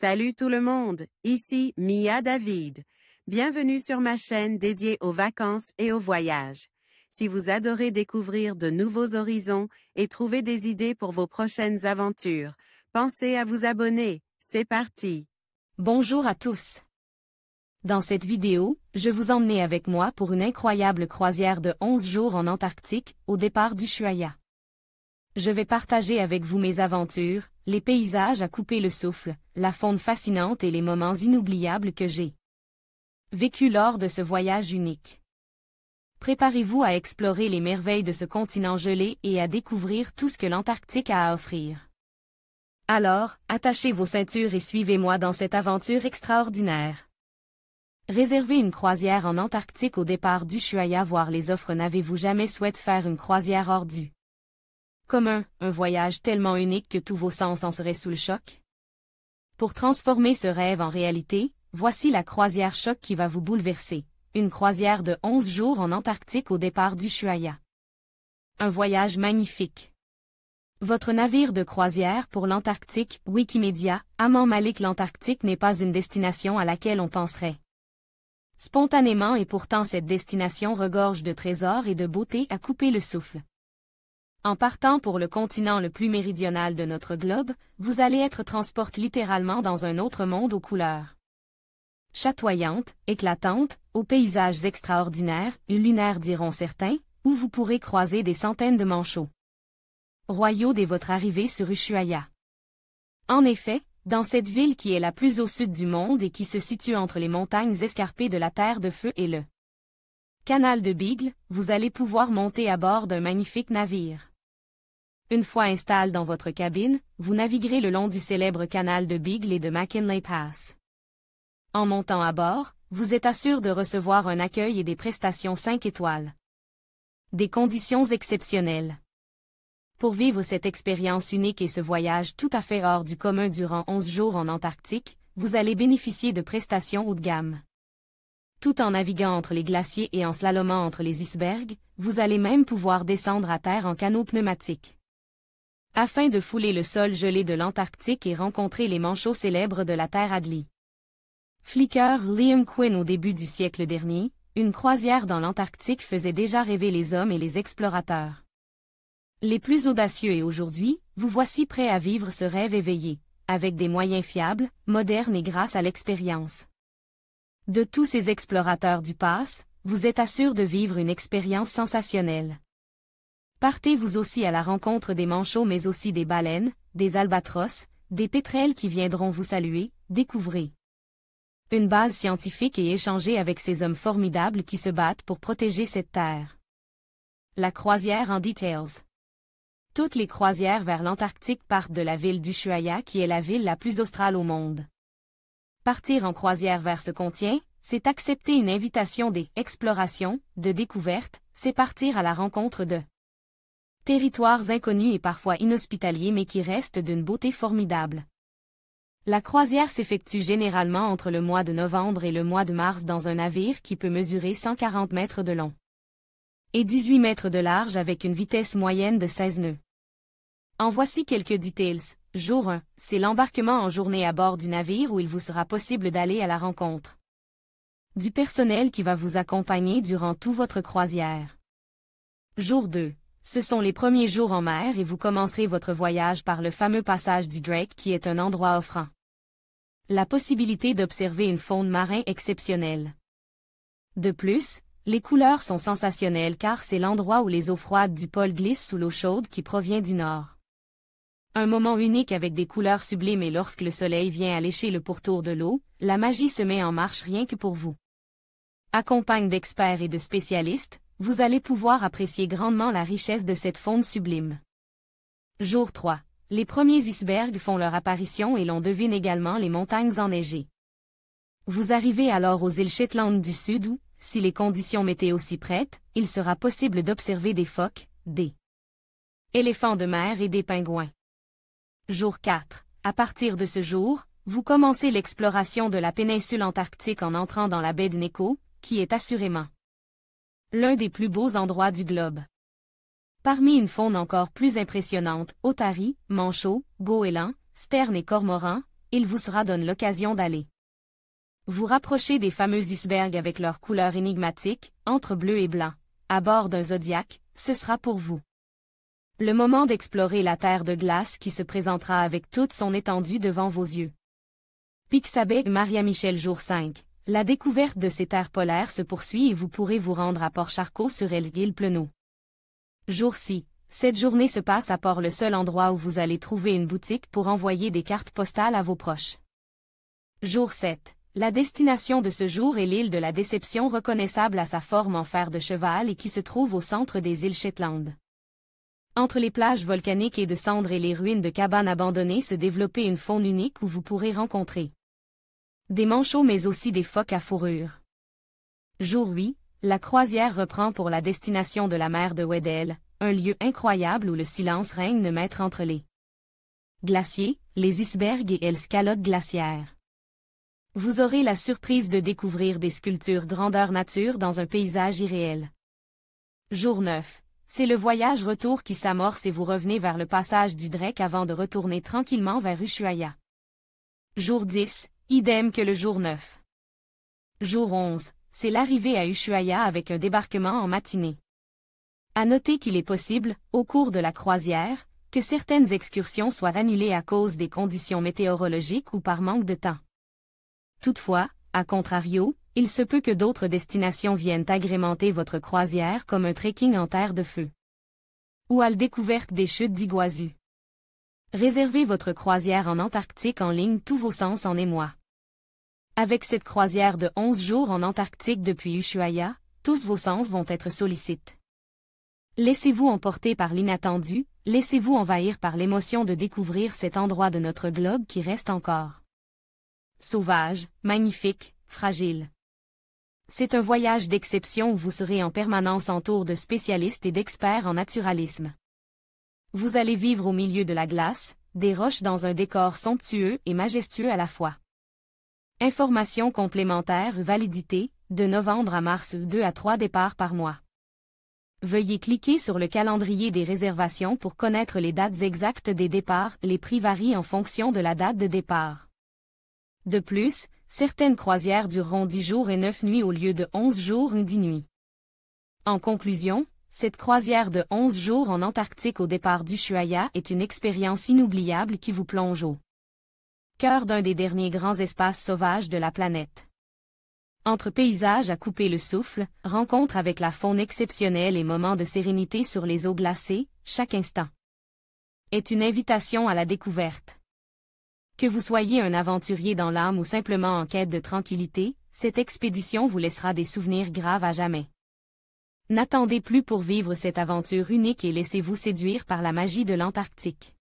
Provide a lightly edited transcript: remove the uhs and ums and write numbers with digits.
Salut tout le monde, ici Mia David. Bienvenue sur ma chaîne dédiée aux vacances et aux voyages. Si vous adorez découvrir de nouveaux horizons et trouver des idées pour vos prochaines aventures, pensez à vous abonner. C'est parti! Bonjour à tous. Dans cette vidéo, je vous emmène avec moi pour une incroyable croisière de 11 jours en Antarctique, au départ d'Ushuaia. Je vais partager avec vous mes aventures, les paysages à couper le souffle, la faune fascinante et les moments inoubliables que j'ai vécus lors de ce voyage unique. Préparez-vous à explorer les merveilles de ce continent gelé et à découvrir tout ce que l'Antarctique a à offrir. Alors, attachez vos ceintures et suivez-moi dans cette aventure extraordinaire. Réservez une croisière en Antarctique au départ d'Ushuaia. Voir les offres. N'avez-vous jamais souhaité faire une croisière hors du commun, un voyage tellement unique que tous vos sens en seraient sous le choc? Pour transformer ce rêve en réalité, voici la croisière choc qui va vous bouleverser. Une croisière de 11 jours en Antarctique au départ d'Ushuaia. Un voyage magnifique. Votre navire de croisière pour l'Antarctique. Wikimédia, Aman Malik. L'Antarctique n'est pas une destination à laquelle on penserait spontanément, et pourtant cette destination regorge de trésors et de beauté à couper le souffle. En partant pour le continent le plus méridional de notre globe, vous allez être transporté littéralement dans un autre monde aux couleurs chatoyantes, éclatantes, aux paysages extraordinaires, lunaires diront certains, où vous pourrez croiser des centaines de manchots royaux dès votre arrivée sur Ushuaia. En effet, dans cette ville qui est la plus au sud du monde et qui se situe entre les montagnes escarpées de la Terre de Feu et le canal de Beagle, vous allez pouvoir monter à bord d'un magnifique navire. Une fois installé dans votre cabine, vous naviguerez le long du célèbre canal de Beagle et de McKinley Pass. En montant à bord, vous êtes assuré de recevoir un accueil et des prestations 5 étoiles. Des conditions exceptionnelles. Pour vivre cette expérience unique et ce voyage tout à fait hors du commun durant 11 jours en Antarctique, vous allez bénéficier de prestations haut de gamme. Tout en naviguant entre les glaciers et en slalomant entre les icebergs, vous allez même pouvoir descendre à terre en canot pneumatique. Afin de fouler le sol gelé de l'Antarctique et rencontrer les manchots célèbres de la Terre Adlie. Flicker Liam Quinn. Au début du siècle dernier, une croisière dans l'Antarctique faisait déjà rêver les hommes et les explorateurs les plus audacieux, et aujourd'hui, vous voici prêts à vivre ce rêve éveillé, avec des moyens fiables, modernes et grâce à l'expérience de tous ces explorateurs du passé, vous êtes assuré de vivre une expérience sensationnelle. Partez vous aussi à la rencontre des manchots mais aussi des baleines, des albatros, des pétrels qui viendront vous saluer. Découvrez une base scientifique et échangez avec ces hommes formidables qui se battent pour protéger cette terre. La croisière en details. Toutes les croisières vers l'Antarctique partent de la ville d'Ushuaia qui est la ville la plus australe au monde. Partir en croisière vers ce continent, c'est accepter une invitation des explorations, de découverte, c'est partir à la rencontre de territoires inconnus et parfois inhospitaliers mais qui restent d'une beauté formidable. La croisière s'effectue généralement entre le mois de novembre et le mois de mars dans un navire qui peut mesurer 140 mètres de long et 18 mètres de large avec une vitesse moyenne de 16 nœuds. En voici quelques details. Jour 1, c'est l'embarquement en journée à bord du navire où il vous sera possible d'aller à la rencontre du personnel qui va vous accompagner durant toute votre croisière. Jour 2, ce sont les premiers jours en mer et vous commencerez votre voyage par le fameux passage du Drake qui est un endroit offrant la possibilité d'observer une faune marine exceptionnelle. De plus, les couleurs sont sensationnelles car c'est l'endroit où les eaux froides du pôle glissent sous l'eau chaude qui provient du nord. Un moment unique avec des couleurs sublimes et lorsque le soleil vient allécher le pourtour de l'eau, la magie se met en marche rien que pour vous. Accompagne d'experts et de spécialistes, vous allez pouvoir apprécier grandement la richesse de cette faune sublime. Jour 3. Les premiers icebergs font leur apparition et l'on devine également les montagnes enneigées. Vous arrivez alors aux îles Shetland du Sud où, si les conditions météo s'y prêtent, il sera possible d'observer des phoques, des éléphants de mer et des pingouins. Jour 4. À partir de ce jour, vous commencez l'exploration de la péninsule antarctique en entrant dans la baie de Neko, qui est assurément l'un des plus beaux endroits du globe. Parmi une faune encore plus impressionnante, otaries, manchots, goélands, sternes et cormorans, il vous sera donne l'occasion d'aller vous rapprocher des fameux icebergs avec leur couleur énigmatique, entre bleu et blanc, à bord d'un Zodiac, ce sera pour vous. Le moment d'explorer la terre de glace qui se présentera avec toute son étendue devant vos yeux. Pixabay, Maria Michel, jour 5. La découverte de ces terres polaires se poursuit et vous pourrez vous rendre à Port-Charcot sur l'île Pleneau. Jour 6. Cette journée se passe à Port, le seul endroit où vous allez trouver une boutique pour envoyer des cartes postales à vos proches. Jour 7. La destination de ce jour est l'île de la Déception, reconnaissable à sa forme en fer de cheval et qui se trouve au centre des îles Shetland. Entre les plages volcaniques et de cendres et les ruines de cabanes abandonnées se développe une faune unique où vous pourrez rencontrer des manchots mais aussi des phoques à fourrure. Jour 8, la croisière reprend pour la destination de la mer de Weddell, un lieu incroyable où le silence règne de maître entre les glaciers, les icebergs et les scalottes glaciaires. Vous aurez la surprise de découvrir des sculptures grandeur nature dans un paysage irréel. Jour 9. C'est le voyage retour qui s'amorce et vous revenez vers le passage du Drake avant de retourner tranquillement vers Ushuaïa. Jour 10, idem que le jour 9. Jour 11, c'est l'arrivée à Ushuaïa avec un débarquement en matinée. À noter qu'il est possible, au cours de la croisière, que certaines excursions soient annulées à cause des conditions météorologiques ou par manque de temps. Toutefois, à contrario, il se peut que d'autres destinations viennent agrémenter votre croisière comme un trekking en terre de feu. Ou à la découverte des chutes d'Iguazu. Réservez votre croisière en Antarctique en ligne, tous vos sens en émoi. Avec cette croisière de 11 jours en Antarctique depuis Ushuaïa, tous vos sens vont être sollicités. Laissez-vous emporter par l'inattendu, laissez-vous envahir par l'émotion de découvrir cet endroit de notre globe qui reste encore sauvage, magnifique, fragile. C'est un voyage d'exception où vous serez en permanence entouré de spécialistes et d'experts en naturalisme. Vous allez vivre au milieu de la glace, des roches dans un décor somptueux et majestueux à la fois. Informations complémentaires, validité, de novembre à mars, 2 à 3 départs par mois. Veuillez cliquer sur le calendrier des réservations pour connaître les dates exactes des départs, les prix varient en fonction de la date de départ. De plus, certaines croisières dureront 10 jours et 9 nuits au lieu de 11 jours et 10 nuits. En conclusion, cette croisière de 11 jours en Antarctique au départ d'Ushuaïa est une expérience inoubliable qui vous plonge au cœur d'un des derniers grands espaces sauvages de la planète. Entre paysages à couper le souffle, rencontres avec la faune exceptionnelle et moments de sérénité sur les eaux glacées, chaque instant est une invitation à la découverte. Que vous soyez un aventurier dans l'âme ou simplement en quête de tranquillité, cette expédition vous laissera des souvenirs graves à jamais. N'attendez plus pour vivre cette aventure unique et laissez-vous séduire par la magie de l'Antarctique.